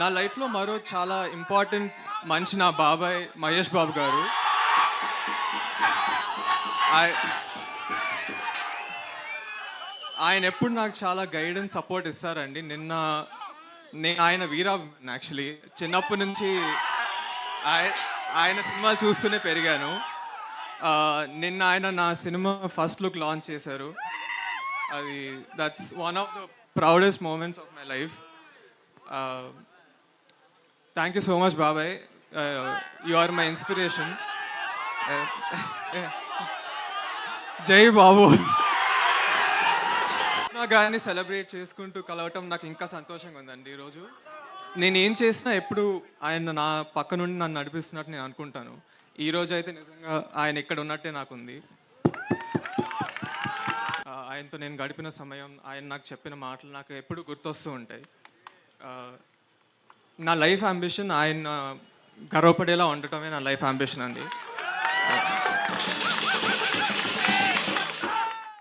నా లైఫ్లో మరో చాలా ఇంపార్టెంట్ మనిషి నా బాబాయ్ మహేష్ బాబు గారు. ఆయన ఎప్పుడు నాకు చాలా గైడెన్స్ సపోర్ట్ ఇస్తారండి. నేను ఆయన వీరా యాక్చువల్లీ చిన్నప్పటి నుంచి ఆయన సినిమాలు చూస్తూనే పెరిగాను. నిన్న ఆయన నా సినిమా ఫస్ట్ లుక్ లాంచ్ చేశారు. అది that's one of the proudest moments of my life. Thank you so much బాబాయ్, యు ఆర్ మై ఇన్స్పిరేషన్. జై బాబు. కానీ సెలబ్రేట్ చేసుకుంటూ కలవటం నాకు ఇంకా సంతోషంగా ఉందండి. ఈరోజు నేను ఏం చేసినా ఎప్పుడు ఆయన నా పక్క నుండి నన్ను నడిపిస్తున్నట్టు నేను అనుకుంటాను. ఈరోజు అయితే నిజంగా ఆయన ఇక్కడ ఉన్నట్టే నాకుంది. ఆయనతో నేను గడిపిన సమయం, ఆయన నాకు చెప్పిన మాటలు నాకు ఎప్పుడు గుర్తొస్తూ ఉంటాయి. నా లైఫ్ అంబిషన్ ఆయన గర్వపడేలా ఉండటమే నా లైఫ్ అంబిషన్ అండి.